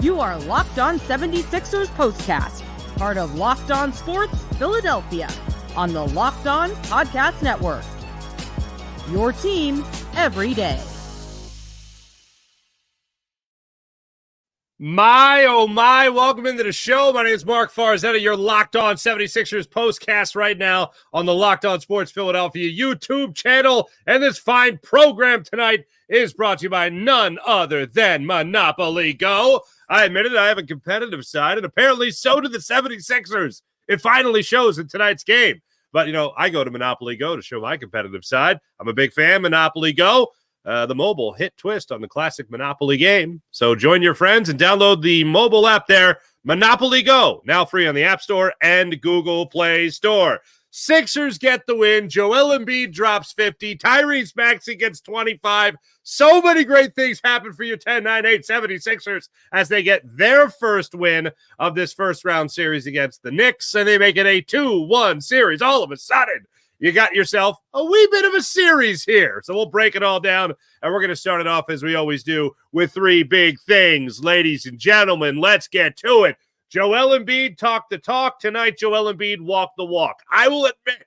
You are Locked On 76ers Postcast, part of Locked On Sports Philadelphia, on the Locked On Podcast Network. Your team every day. My, oh my, welcome into the show. My name is Mark Farzetta, your Locked On 76ers Postcast right now on the Locked On Sports Philadelphia YouTube channel. And this fine program tonight is brought to you by none other than Monopoly Go. I admitted I have a competitive side, and apparently so do the 76ers. It finally shows in tonight's game. But, you know, I go to Monopoly Go to show my competitive side. I'm a big fan of Monopoly Go. The mobile hit twist on the classic Monopoly game. So join your friends and download the mobile app there, Monopoly Go, now free on the App Store and Google Play Store. Sixers get the win. Joel Embiid drops 50. Tyrese Maxey gets 25. So many great things happen for your 10-9-8 76ers as they get their first win of this first-round series against the Knicks, and they make it a 2-1 series. All of a sudden, you got yourself a wee bit of a series here. So we'll break it all down, and we're going to start it off, as we always do, with three big things. Ladies and gentlemen, let's get to it. Joel Embiid talked the talk. Tonight, Joel Embiid walked the walk. I will admit,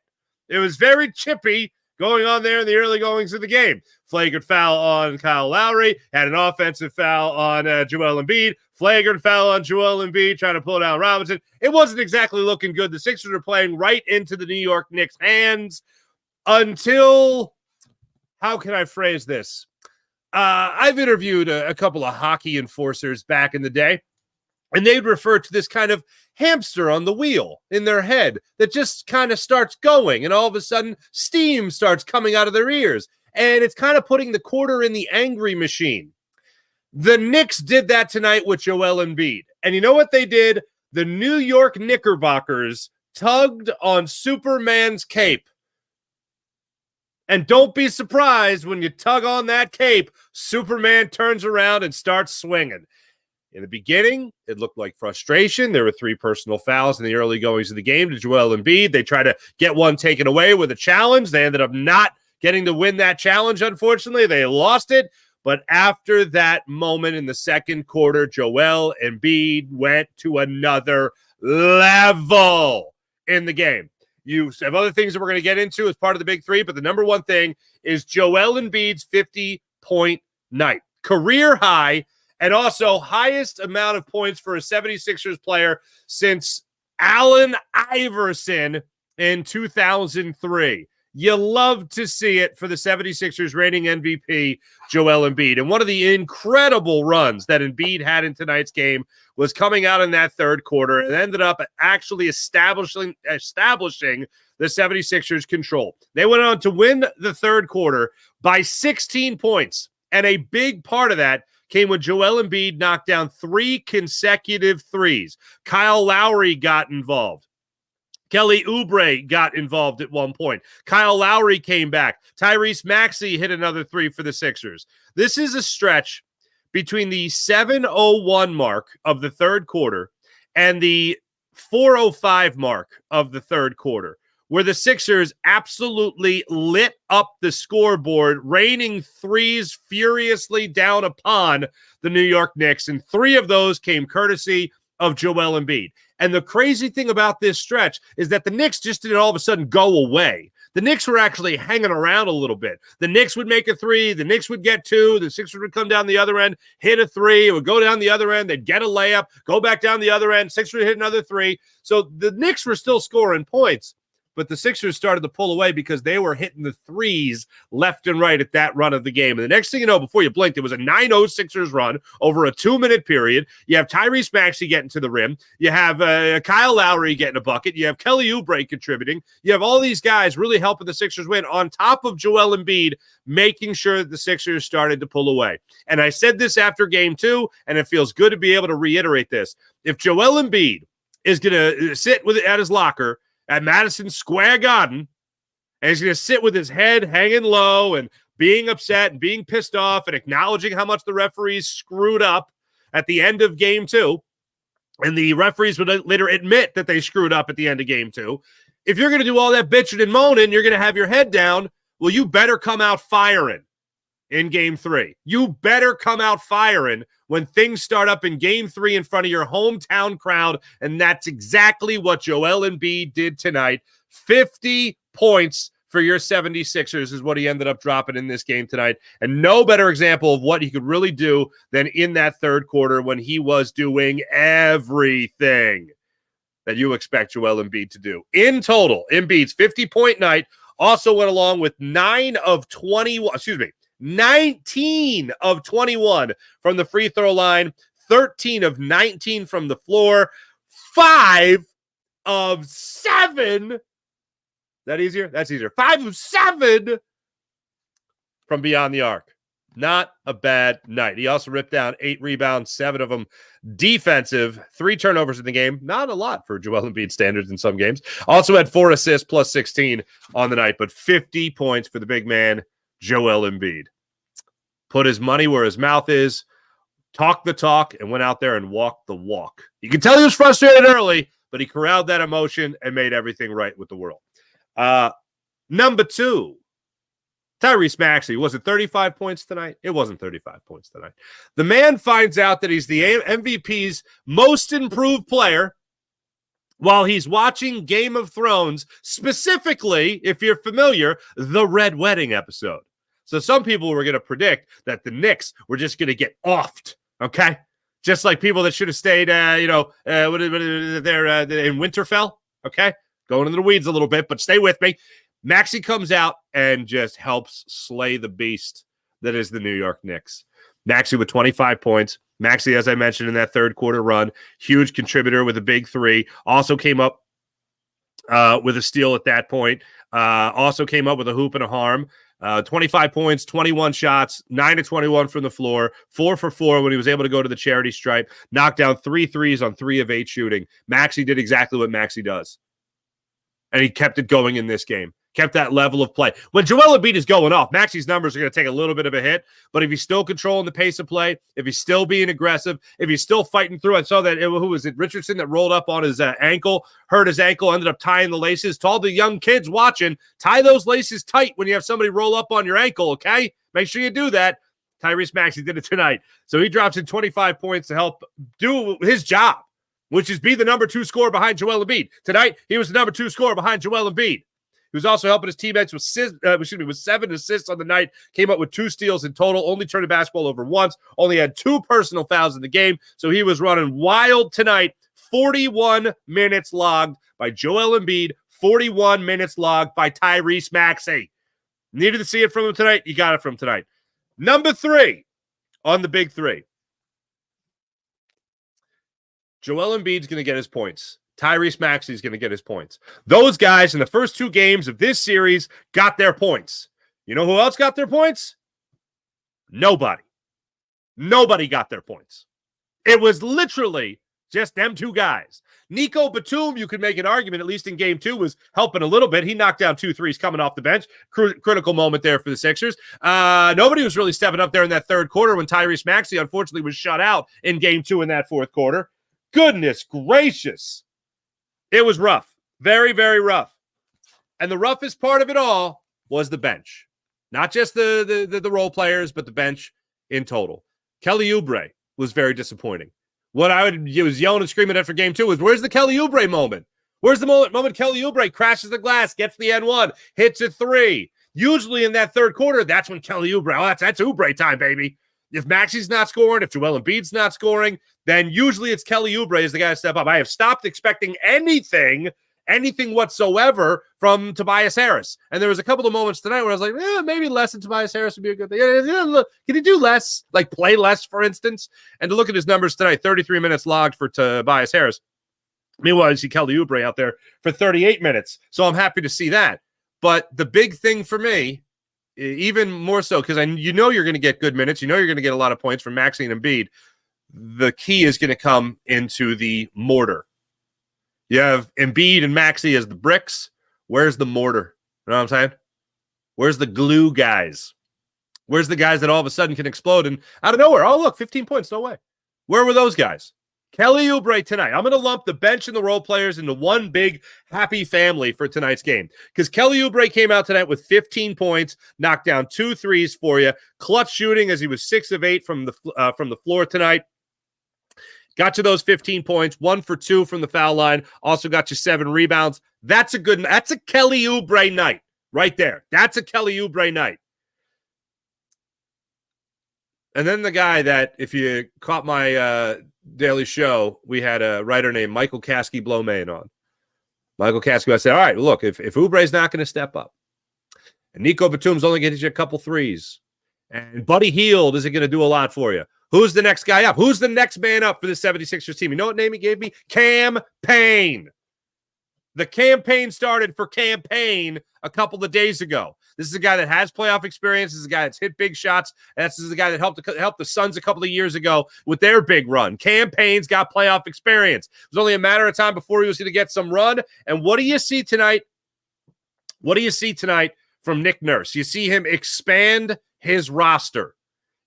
it was very chippy going on there in the early goings of the game. Flagrant foul on Kyle Lowry, had an offensive foul on Joel Embiid, flagrant foul on Joel Embiid, trying to pull down Robinson. It wasn't exactly looking good. The Sixers were playing right into the New York Knicks' hands until, how can I phrase this? I've interviewed a couple of hockey enforcers back in the day, and they'd refer to this kind of hamster on the wheel in their head that just kind of starts going, and all of a sudden steam starts coming out of their ears. And it's kind of putting the quarter in the angry machine. The Knicks did that tonight with Joel Embiid. And you know what they did? The New York Knickerbockers tugged on Superman's cape. And don't be surprised when you tug on that cape, Superman turns around and starts swinging. In the beginning, it looked like frustration. There were 3 personal fouls in the early goings of the game to Joel Embiid. They tried to get one taken away with a challenge. They ended up not getting to win that challenge, unfortunately. They lost it. But after that moment in the second quarter, Joel Embiid went to another level in the game. You have other things that we're going to get into as part of the big three, but the number one thing is Joel Embiid's 50-point night. Career high, and also highest amount of points for a 76ers player since Allen Iverson in 2003. You love to see it for the 76ers reigning MVP, Joel Embiid. And one of the incredible runs that Embiid had in tonight's game was coming out in that third quarter and ended up actually establishing the 76ers control. They went on to win the third quarter by 16 points. And a big part of that came when Joel Embiid knocked down 3 consecutive threes. Kyle Lowry got involved. Kelly Oubre got involved at one point. Kyle Lowry came back. Tyrese Maxey hit another 3 for the Sixers. This is a stretch between the 7:01 mark of the third quarter and the 4:05 mark of the third quarter, where the Sixers absolutely lit up the scoreboard, raining threes furiously down upon the New York Knicks, and 3 of those came courtesy of Joel Embiid. And the crazy thing about this stretch is that the Knicks just didn't all of a sudden go away. The Knicks were actually hanging around a little bit. The Knicks would make a 3, the Knicks would get 2, the Sixers would come down the other end, hit a 3, it would go down the other end, they'd get a layup, go back down the other end, Sixers would hit another 3. So the Knicks were still scoring points, but the Sixers started to pull away because they were hitting the threes left and right at that run of the game. And the next thing you know, before you blinked, it was a 9-0 Sixers run over a 2-minute period. You have Tyrese Maxey getting to the rim. You have Kyle Lowry getting a bucket. You have Kelly Oubre contributing. You have all these guys really helping the Sixers win on top of Joel Embiid making sure that the Sixers started to pull away. And I said this after game 2, and it feels good to be able to reiterate this. If Joel Embiid is going to sit at his locker at Madison Square Garden, and he's going to sit with his head hanging low and being upset and being pissed off and acknowledging how much the referees screwed up at the end of game 2, and the referees would later admit that they screwed up at the end of game 2. If you're going to do all that bitching and moaning, you're going to have your head down, well, you better come out firing. in game 3. You better come out firing when things start up in game 3 in front of your hometown crowd, and that's exactly what Joel Embiid did tonight. 50 points for your 76ers is what he ended up dropping in this game tonight, and no better example of what he could really do than in that third quarter when he was doing everything that you expect Joel Embiid to do. In total, Embiid's 50-point night also went along with 19 of 21 from the free throw line, 13 of 19 from the floor, 5 of 7. Is that easier? That's easier. 5 of 7 from beyond the arc. Not a bad night. He also ripped down 8 rebounds, 7 of them defensive, 3 turnovers in the game. Not a lot for Joel Embiid standards in some games. Also had 4 assists plus 16 on the night, but 50 points for the big man, Joel Embiid. Put his money where his mouth is, talked the talk, and went out there and walked the walk. You can tell he was frustrated early, but he corralled that emotion and made everything right with the world. Number 2, Tyrese Maxey. Was it 35 points tonight? It wasn't 35 points tonight. The man finds out that he's the MVP's most improved player while he's watching Game of Thrones, specifically, if you're familiar, the Red Wedding episode. So some people were going to predict that the Knicks were just going to get offed, okay? Just like people that should have stayed, they're in Winterfell, okay? Going into the weeds a little bit, but stay with me. Maxey comes out and just helps slay the beast that is the New York Knicks. Maxey with 25 points. Maxey, as I mentioned in that third quarter run, huge contributor with a big 3. Also came up with a steal at that point. Also came up with a hoop and a harm. 25 points, 21 shots, 9 of 21 from the floor, 4 for 4 when he was able to go to the charity stripe, knocked down 3 threes on 3 of 8 shooting. Maxey did exactly what Maxey does. And he kept it going in this game. Kept that level of play. When Joel Embiid is going off, Maxey's numbers are going to take a little bit of a hit, but if he's still controlling the pace of play, if he's still being aggressive, if he's still fighting through, I saw that, who was it, Richardson that rolled up on his ankle, hurt his ankle, ended up tying the laces. To all the young kids watching, tie those laces tight when you have somebody roll up on your ankle, okay? Make sure you do that. Tyrese Maxey did it tonight. So he drops in 25 points to help do his job, which is be the number 2 scorer behind Joel Embiid. Tonight, he was the number 2 scorer behind Joel Embiid. He was also helping his teammates with 7 assists on the night, came up with 2 steals in total, only turned the basketball over once, only had 2 personal fouls in the game, so he was running wild tonight. 41 minutes logged by Joel Embiid, 41 minutes logged by Tyrese Maxey. Needed to see it from him tonight. You got it from tonight. Number 3 on the big 3. Joel Embiid's going to get his points. Tyrese Maxey is going to get his points. Those guys in the first 2 games of this series got their points. You know who else got their points? Nobody. Nobody got their points. It was literally just them 2 guys. Nico Batum, you could make an argument, at least in game 2, was helping a little bit. He knocked down 2 threes coming off the bench. Critical moment there for the Sixers. Nobody was really stepping up there in that third quarter when Tyrese Maxey, unfortunately, was shut out in game 2 in that fourth quarter. Goodness gracious. It was rough. Very, very rough. And the roughest part of it all was the bench. Not just the role players, but the bench in total. Kelly Oubre was very disappointing. What I was yelling and screaming after game 2 was, where's the Kelly Oubre moment? Where's the moment Kelly Oubre crashes the glass, gets the N1, hits a 3? Usually in that third quarter, that's when Kelly Oubre, that's Oubre time, baby. If Maxey's not scoring, if Joel Embiid's not scoring, then usually it's Kelly Oubre is the guy to step up. I have stopped expecting anything whatsoever from Tobias Harris. And there was a couple of moments tonight where I was like, maybe less than Tobias Harris would be a good thing. Look, can he do less? Like play less, for instance? And to look at his numbers tonight, 33 minutes logged for Tobias Harris. Meanwhile, you see Kelly Oubre out there for 38 minutes. So I'm happy to see that. But the big thing for me, even more so, because you're going to get good minutes. You know you're going to get a lot of points from Maxey and Embiid. The key is going to come into the mortar. You have Embiid and Maxey as the bricks. Where's the mortar? You know what I'm saying? Where's the glue guys? Where's the guys that all of a sudden can explode and out of nowhere? Oh, look, 15 points. No way. Where were those guys? Kelly Oubre tonight. I'm going to lump the bench and the role players into one big happy family for tonight's game because Kelly Oubre came out tonight with 15 points, knocked down 2 threes for you, clutch shooting as he was 6 of 8 from the floor tonight. Got you those 15 points, 1 for 2 from the foul line. Also got you 7 rebounds. That's a Kelly Oubre night right there. That's a Kelly Oubre night. And then the guy that, if you caught my daily show, we had a writer named Michael Kasky-Blomain on. Michael Kasky, I said, all right, look, if Oubre's not going to step up, and Nico Batum's only going to hit you a couple threes, and Buddy Hield isn't going to do a lot for you, who's the next guy up? Who's the next man up for the 76ers team? You know what name he gave me? Cam Payne. The campaign started for Cam Payne a couple of days ago. This is a guy that has playoff experience. This is a guy that's hit big shots. And this is a guy that helped the Suns a couple of years ago with their big run. Cam Payne's got playoff experience. It was only a matter of time before he was going to get some run. And what do you see tonight? What do you see tonight from Nick Nurse? You see him expand his roster.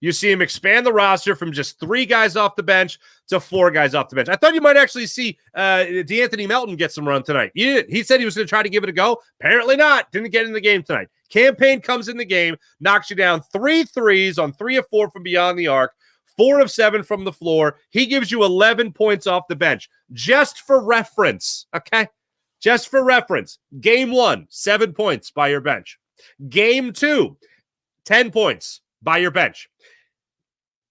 You see him expand the roster from just 3 guys off the bench to 4 guys off the bench. I thought you might actually see DeAnthony Melton get some run tonight. You didn't. He said he was going to try to give it a go. Apparently not. Didn't get in the game tonight. Cam Payne comes in the game, knocks you down 3 threes on 3 of 4 from beyond the arc, 4 of 7 from the floor. He gives you 11 points off the bench. Just for reference, okay? Just for reference. Game 1, 7 points by your bench. Game 2, 10 points by your bench.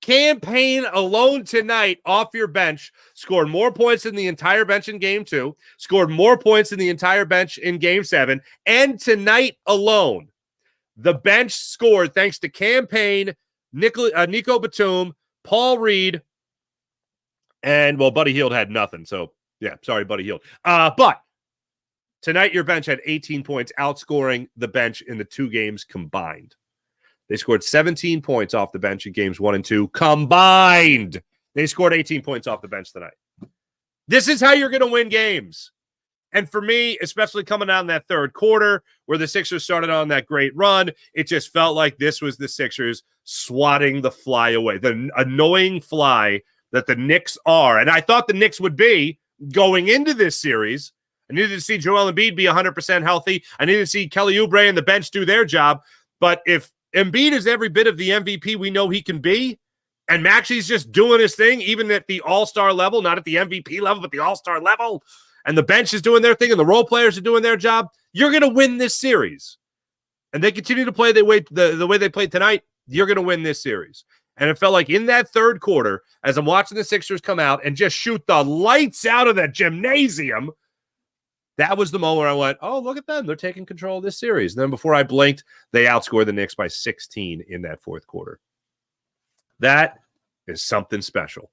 Cam Payne alone tonight off your bench scored more points than the entire bench in game 2, scored more points than the entire bench in game 7, and tonight alone, the bench scored thanks to Cam Payne, Nico Batum, Paul Reed, and, well, Buddy Hield had nothing, so, yeah, sorry, Buddy Hield. But tonight your bench had 18 points, outscoring the bench in the 2 games combined. They scored 17 points off the bench in games 1 and 2 combined. They scored 18 points off the bench tonight. This is how you're going to win games. And for me, especially coming out in that third quarter where the Sixers started on that great run, it just felt like this was the Sixers swatting the fly away, the annoying fly that the Knicks are. And I thought the Knicks would be going into this series. I needed to see Joel Embiid be 100% healthy. I needed to see Kelly Oubre and the bench do their job. But if Embiid is every bit of the MVP we know he can be, and Maxey's just doing his thing, even at the all-star level, not at the MVP level, but the all-star level, and the bench is doing their thing, and the role players are doing their job, you're going to win this series. And they continue to play the way they played tonight, you're going to win this series. And it felt like in that third quarter, as I'm watching the Sixers come out and just shoot the lights out of that gymnasium, that was the moment where I went, oh, look at them. They're taking control of this series. And then before I blinked, they outscored the Knicks by 16 in that fourth quarter. That is something special.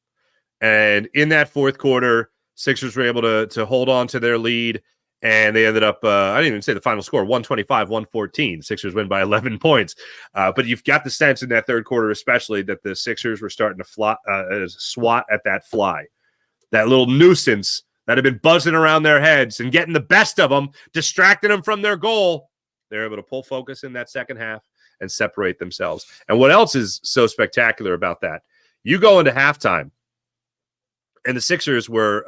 And in that fourth quarter, Sixers were able to hold on to their lead, and they ended up, I didn't even say the final score, 125-114. Sixers win by 11 points. But you've got the sense in that third quarter especially that the Sixers were starting to swat at that fly, that little nuisance that had been buzzing around their heads and getting the best of them, distracting them from their goal. They're able to pull focus in that second half and separate themselves. And what else is so spectacular about that? You go into halftime, and the Sixers were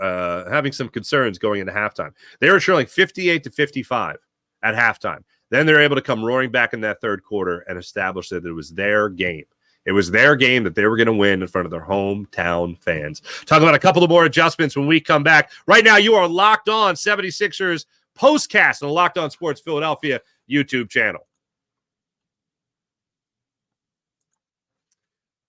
having some concerns going into halftime. They were trailing 58-55 at halftime. Then they're able to come roaring back in that third quarter and establish that it was their game. It was their game that they were going to win in front of their hometown fans. Talk about a couple of more adjustments when we come back. Right now, you are locked on 76ers postcast on the Locked On Sports Philadelphia YouTube channel.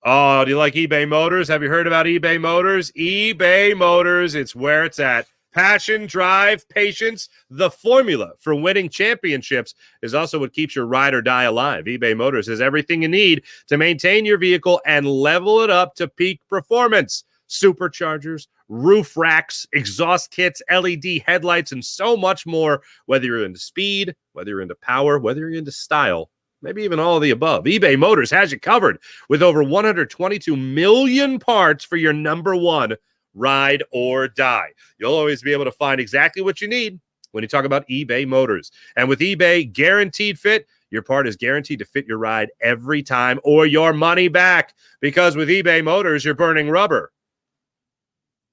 Oh, do you like eBay Motors? Have you heard about eBay Motors? eBay Motors, it's where it's at. Passion, drive, patience, the formula for winning championships is also what keeps your ride or die alive. eBay Motors has everything you need to maintain your vehicle and level it up to peak performance. Superchargers, roof racks, exhaust kits, LED headlights, and so much more. Whether you're into speed, whether you're into power, whether you're into style, maybe even all of the above, eBay Motors has you covered with over 122 million parts for your number one ride or die. You'll always be able to find exactly what you need when you talk about eBay Motors. And with eBay Guaranteed Fit, your part is guaranteed to fit your ride every time or your money back. Because with eBay Motors, you're burning rubber,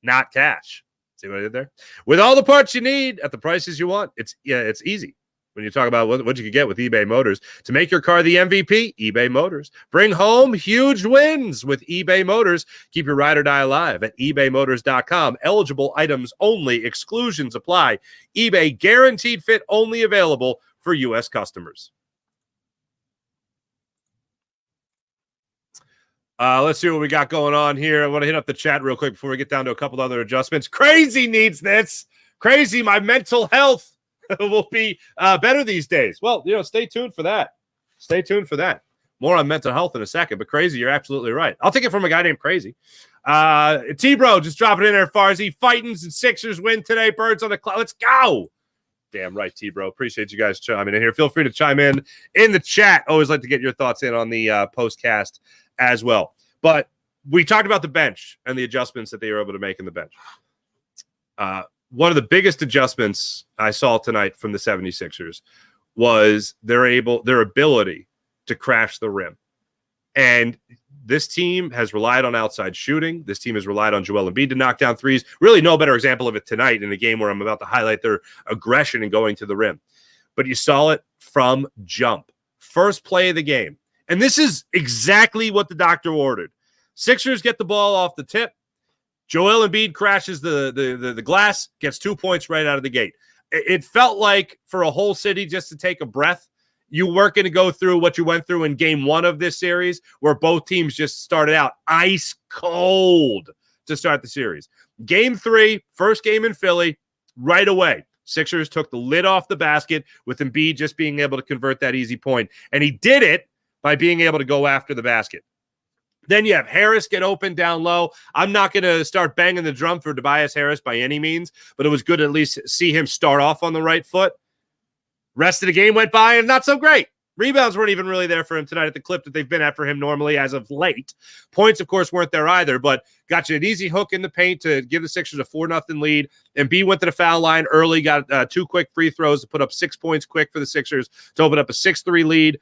not cash. See what I did there? With all the parts you need at the prices you want, it's easy. When you talk about what you could get with eBay Motors. To make your car the MVP, eBay Motors. Bring home huge wins with eBay Motors. Keep your ride or die alive at ebaymotors.com. Eligible items only. Exclusions apply. eBay guaranteed fit only available for U.S. customers. Let's see what we got going on here. I want to hit up the chat real quick before we get down to a couple other adjustments. Crazy needs this. Crazy, my mental health will be better these days. Well, stay tuned for that. Stay tuned for that. More on mental health in a second, but Crazy, you're absolutely right. I'll take it from a guy named Crazy. T-Bro, just drop it in there, Farzy. Fightins and Sixers win today. Birds on the cloud. Let's go. Damn right, T-Bro. Appreciate you guys chiming in here. Feel free to chime in the chat. Always like to get your thoughts in on the postcast as well. But we talked about the bench and the adjustments that they were able to make in the bench. One of the biggest adjustments I saw tonight from the 76ers was their ability to crash the rim. And this team has relied on outside shooting. This team has relied on Joel Embiid to knock down threes. Really no better example of it tonight in the game where I'm about to highlight their aggression and going to the rim. But you saw it from jump. First play of the game. And this is exactly what the doctor ordered. Sixers get the ball off the tip. Joel Embiid crashes the glass, gets 2 points right out of the gate. It felt like for a whole city just to take a breath, you weren't going to go through what you went through in game one of this series, where both teams just started out ice cold to start the series. Game 3, first game in Philly, right away. Sixers took the lid off the basket with Embiid just being able to convert that easy point. And he did it by being able to go after the basket. Then you have Harris get open down low. I'm not going to start banging the drum for Tobias Harris by any means, but it was good to at least see him start off on the right foot. Rest of the game went by and not so great. Rebounds weren't even really there for him tonight at the clip that they've been at for him normally as of late. Points, of course, weren't there either, but got you an easy hook in the paint to give the Sixers a 4-0 lead. And B went to the foul line early, got 2 quick free throws to put up 6 points quick for the Sixers to open up a 6-3 lead.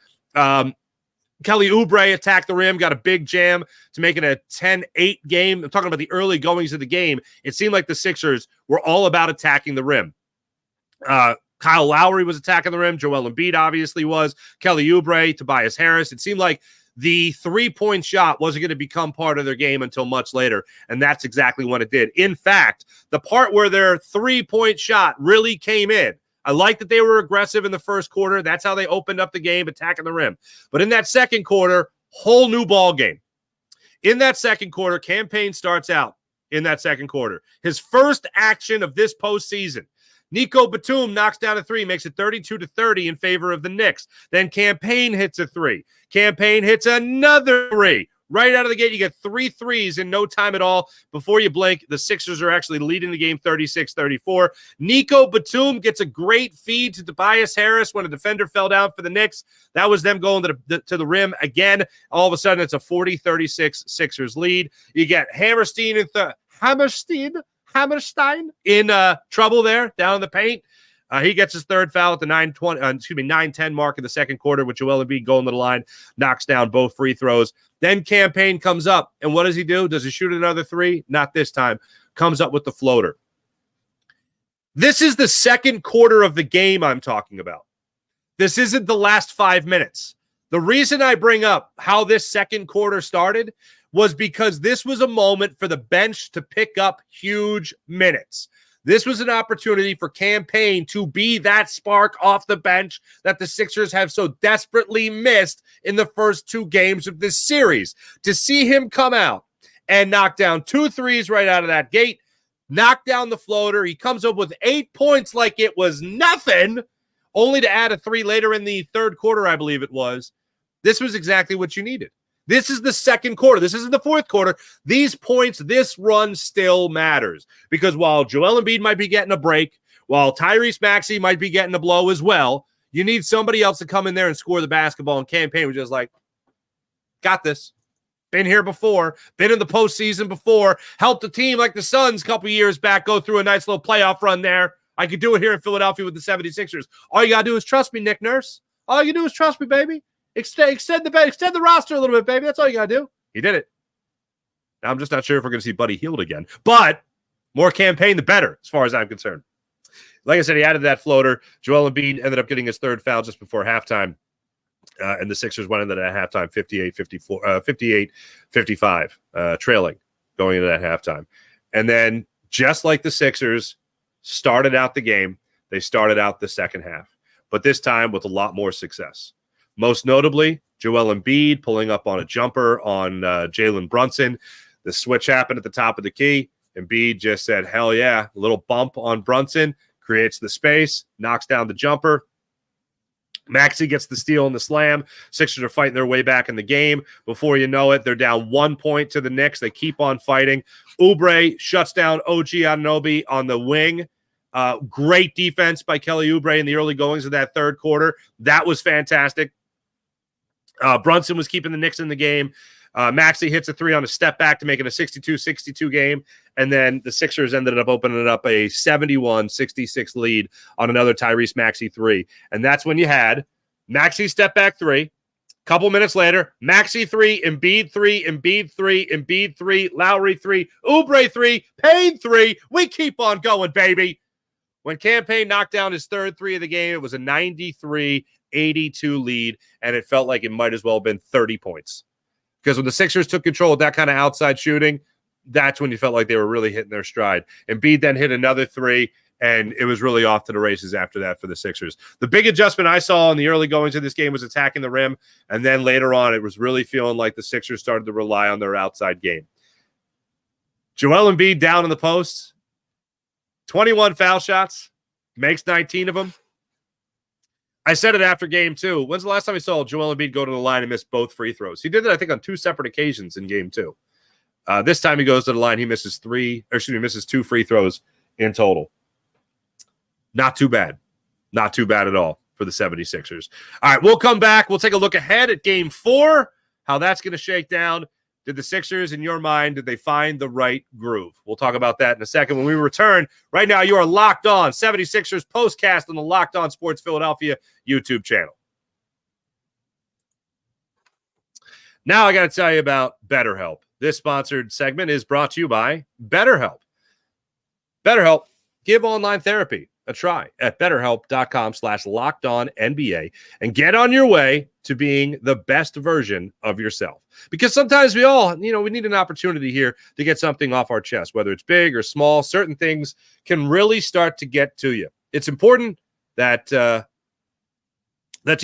Kelly Oubre attacked the rim, got a big jam to make it a 10-8 game. I'm talking about the early goings of the game. It seemed like the Sixers were all about attacking the rim. Kyle Lowry was attacking the rim. Joel Embiid obviously was. Kelly Oubre, Tobias Harris. It seemed like the three-point shot wasn't going to become part of their game until much later, and that's exactly what it did. In fact, the part where their three-point shot really came in, I like that they were aggressive in the first quarter. That's how they opened up the game, attacking the rim. But in that second quarter, whole new ball game. In that second quarter, Cam Payne starts out in that second quarter. His first action of this postseason. Nico Batum knocks down a 3, makes it 32-30 in favor of the Knicks. Then Cam Payne hits a 3. Cam Payne hits another 3. Right out of the gate, you get 3 threes in no time at all. Before you blink, the Sixers are actually leading the game 36-34. Nico Batum gets a great feed to Tobias Harris when a defender fell down for the Knicks. That was them going to the rim again. All of a sudden, it's a 40-36 Sixers lead. You get Hammerstein in trouble there down in the paint. He gets his third foul at the 9:10 mark in the second quarter with Joel Embiid going to the line, knocks down both free throws. Then Cam Payne comes up, and what does he do? Does he shoot another 3? Not this time. Comes up with the floater. This is the second quarter of the game I'm talking about. This isn't the last 5 minutes. The reason I bring up how this second quarter started was because this was a moment for the bench to pick up huge minutes. This was an opportunity for Cam Payne to be that spark off the bench that the Sixers have so desperately missed in the first 2 games of this series. To see him come out and knock down 2 threes right out of that gate, knock down the floater. He comes up with 8 points like it was nothing, only to add a 3 later in the third quarter, I believe it was. This was exactly what you needed. This is the second quarter. This isn't the fourth quarter. These points, this run still matters. Because while Joel Embiid might be getting a break, while Tyrese Maxey might be getting a blow as well, you need somebody else to come in there and score the basketball. And Cam Payne was just like, got this. Been here before. Been in the postseason before. Helped a team like the Suns a couple years back go through a nice little playoff run there. I could do it here in Philadelphia with the 76ers. All you got to do is trust me, Nick Nurse. All you do is trust me, baby. Extend the roster a little bit, baby. That's all you got to do. He did it. Now, I'm just not sure if we're going to see Buddy Hield again. But More Cam Payne, the better, as far as I'm concerned. Like I said, he added that floater. Joel Embiid ended up getting his third foul just before halftime. And the Sixers went into that halftime 58-55, trailing going into that halftime. And then, just like the Sixers started out the game, they started out the second half. But this time with a lot more success. Most notably, Joel Embiid pulling up on a jumper on Jalen Brunson. The switch happened at the top of the key. Embiid just said, hell yeah. A little bump on Brunson, creates the space, knocks down the jumper. Maxey gets the steal and the slam. Sixers are fighting their way back in the game. Before you know it, they're down 1 point to the Knicks. They keep on fighting. Oubre shuts down OG Anunoby on the wing. Great defense by Kelly Oubre in the early goings of that third quarter. That was fantastic. Brunson was keeping the Knicks in the game. Maxey hits a three on a step back to make it a 62-62 game. And then the Sixers ended up opening up a 71-66 lead on another Tyrese Maxey three. And that's when you had Maxey step back three. Couple minutes later, Maxey three, Embiid three, Embiid three, Embiid three, Lowry three, Oubre three, Payne three. We keep on going, baby. When Cam Payne knocked down his third three of the game, it was a 93-82 lead, and it felt like it might as well have been 30 points. Because when the Sixers took control of that kind of outside shooting, that's when you felt like they were really hitting their stride. Embiid then hit another three, and it was really off to the races after that for the Sixers. The big adjustment I saw in the early goings of this game was attacking the rim, and then later on it was really feeling like the Sixers started to rely on their outside game. Joel Embiid down in the post, 21 foul shots, makes 19 of them. I said it after game two. When's the last time we saw Joel Embiid go to the line and miss both free throws? He did it, I think, on two separate occasions in game two. This time he goes to the line. He misses two free throws in total. Not too bad. Not too bad at all for the 76ers. All right, we'll come back. We'll take a look ahead at game four, how that's going to shake down. Did the Sixers, in your mind, did they find the right groove? We'll talk about that in a second when we return. Right now, you are locked on 76ers postcast on the Locked On Sports Philadelphia YouTube channel. Now I got to tell you about BetterHelp. This sponsored segment is brought to you by BetterHelp. BetterHelp, give online therapy a try at betterhelp.com/lockedonnba and get on your way to being the best version of yourself. Because sometimes we all, we need an opportunity here to get something off our chest, whether it's big or small. Certain things can really start to get to you. It's important that you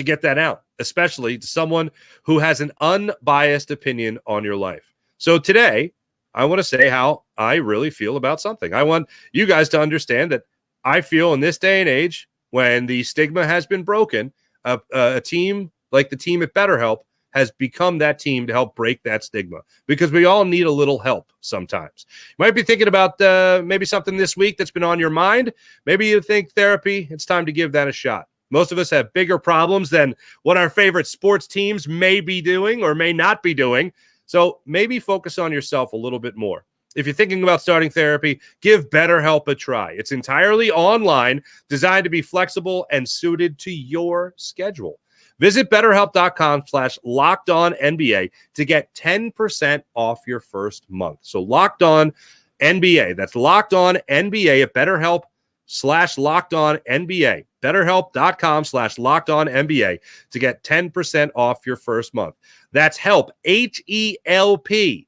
get that out, especially to someone who has an unbiased opinion on your life. So today, I want to say how I really feel about something. I want you guys to understand that I feel in this day and age, when the stigma has been broken, a team like the team at BetterHelp has become that team to help break that stigma, because we all need a little help sometimes. You might be thinking about maybe something this week that's been on your mind. Maybe you think therapy, it's time to give that a shot. Most of us have bigger problems than what our favorite sports teams may be doing or may not be doing. So maybe focus on yourself a little bit more. If you're thinking about starting therapy, give BetterHelp a try. It's entirely online, designed to be flexible and suited to your schedule. Visit BetterHelp.com/LockedOnNBA to get 10% off your first month. So Locked On NBA. That's Locked On NBA at BetterHelp/LockedOnNBA. BetterHelp.com/LockedOnNBA to get 10% off your first month. That's help, HELP.com,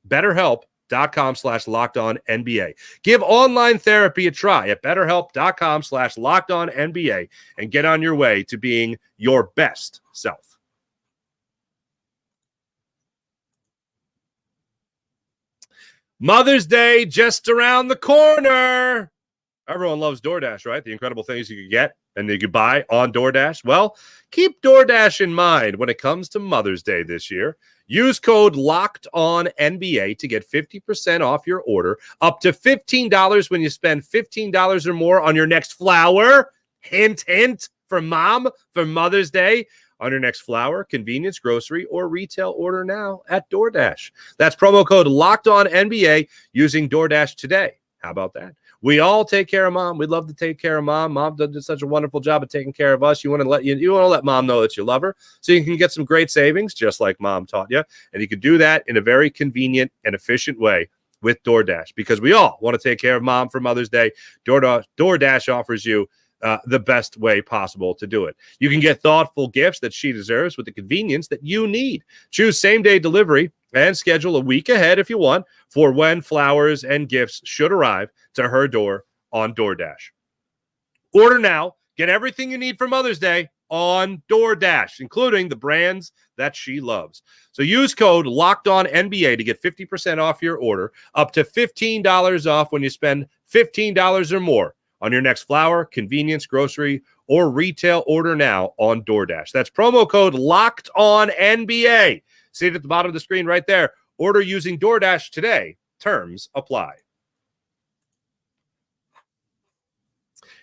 BetterHelp.com/LockedOnNBA. Give online therapy a try at BetterHelp.com/LockedOnNBA and get on your way to being your best self. Mother's Day just around the corner. Everyone loves DoorDash, right? The incredible things you could get and you could buy on DoorDash. Well, keep DoorDash in mind when it comes to Mother's Day this year. Use code LOCKEDONNBA to get 50% off your order, up to $15 when you spend $15 or more on your next flower. Hint, hint, for mom, for Mother's Day. On your next flower, convenience, grocery, or retail order now at DoorDash. That's promo code LOCKEDONNBA using DoorDash today. How about that? We all take care of mom. We'd love to take care of mom. Mom did such a wonderful job of taking care of us. You want to let mom know that you love her, so you can get some great savings, just like mom taught you. And you can do that in a very convenient and efficient way with DoorDash, because we all want to take care of mom for Mother's Day. DoorDash offers you the best way possible to do it. You can get thoughtful gifts that she deserves with the convenience that you need. Choose same-day delivery and schedule a week ahead if you want for when flowers and gifts should arrive to her door on DoorDash. Order now. Get everything you need for Mother's Day on DoorDash, including the brands that she loves. So use code LOCKEDONNBA to get 50% off your order, up to $15 off when you spend $15 or more on your next flour, convenience, grocery, or retail order now on DoorDash. That's promo code LOCKEDONNBA. See it at the bottom of the screen right there. Order using DoorDash today. Terms apply.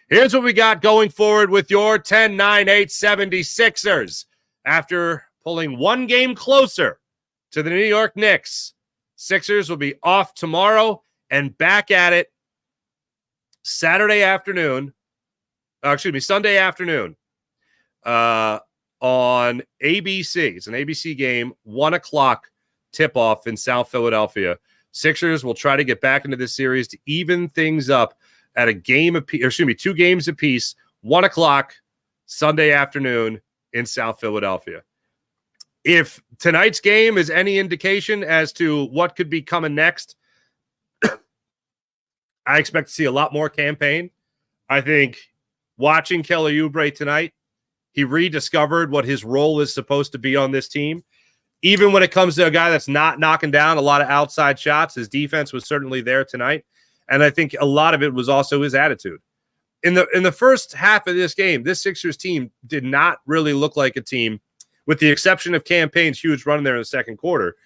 Here's what we got going forward with your 10-9-8 76ers. After pulling one game closer to the New York Knicks, Sixers will be off tomorrow and back at it Sunday afternoon on ABC. It's an ABC game, 1 o'clock tip-off in South Philadelphia. Sixers will try to get back into this series to even things up at a game apiece, 2 games apiece, 1 o'clock Sunday afternoon in South Philadelphia. If tonight's game is any indication as to what could be coming next, I expect to see a lot more Cam Payne. I think watching Kelly Oubre tonight, he rediscovered what his role is supposed to be on this team. Even when it comes to a guy that's not knocking down a lot of outside shots, his defense was certainly there tonight. And I think a lot of it was also his attitude. In the first half of this game, this Sixers team did not really look like a team, with the exception of Cam Payne's huge run there in the second quarter.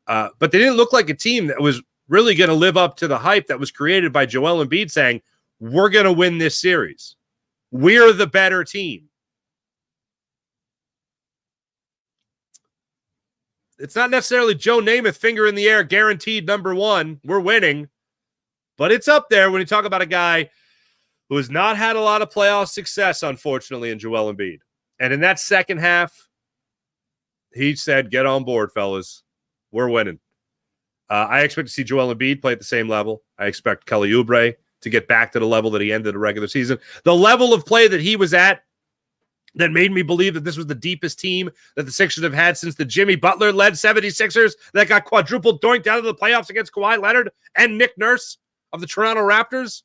But they didn't look like a team that was really going to live up to the hype that was created by Joel Embiid saying, we're going to win this series. We're the better team. It's not necessarily Joe Namath finger in the air, guaranteed number one. We're winning. But it's up there when you talk about a guy who has not had a lot of playoff success, unfortunately, in Joel Embiid. And in that second half, he said, get on board, fellas. We're winning. I expect to see Joel Embiid play at the same level. I expect Kelly Oubre to get back to the level that he ended the regular season. The level of play that he was at that made me believe that this was the deepest team that the Sixers have had since the Jimmy Butler-led 76ers that got quadruple doinked out of the playoffs against Kawhi Leonard and Nick Nurse of the Toronto Raptors.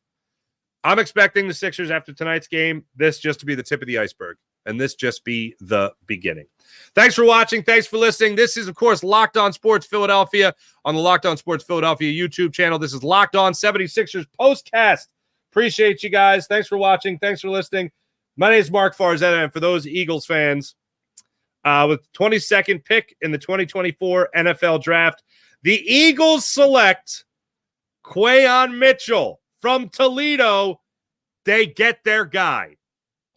I'm expecting the Sixers after tonight's game, this just to be the tip of the iceberg, and this just be the beginning. Thanks for watching. Thanks for listening. This is, of course, Locked On Sports Philadelphia on the Locked On Sports Philadelphia YouTube channel. This is Locked On 76ers Postcast. Appreciate you guys. Thanks for watching. Thanks for listening. My name is Mark Farzetta, and for those Eagles fans, with 22nd pick in the 2024 NFL Draft, the Eagles select Quayon Mitchell from Toledo. They get their guy.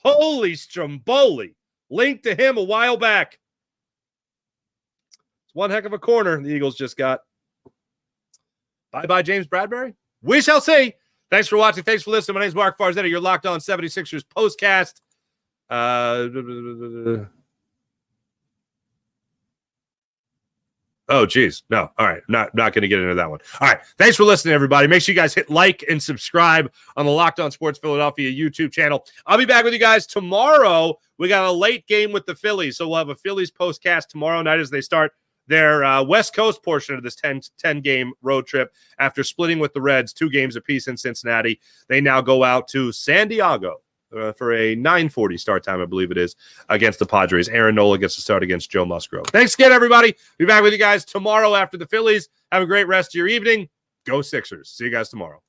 Holy Stromboli. Linked to him a while back. It's one heck of a corner the Eagles just got. Bye-bye, James Bradbury. We shall see. Thanks for watching. Thanks for listening. My name is Mark Farzetta. You're Locked On 76ers Postcast. Oh, geez. No. All right. Not going to get into that one. All right. Thanks for listening, everybody. Make sure you guys hit like and subscribe on the Locked On Sports Philadelphia YouTube channel. I'll be back with you guys tomorrow. We got a late game with the Phillies, so we'll have a Phillies postcast tomorrow night as they start their West Coast portion of this 10-game road trip after splitting with the Reds 2 games apiece in Cincinnati. They now go out to San Diego for a 9:40 start time, I believe it is, against the Padres. Aaron Nola gets to start against Joe Musgrove. Thanks again, everybody. Be back with you guys tomorrow after the Phillies. Have a great rest of your evening. Go Sixers. See you guys tomorrow.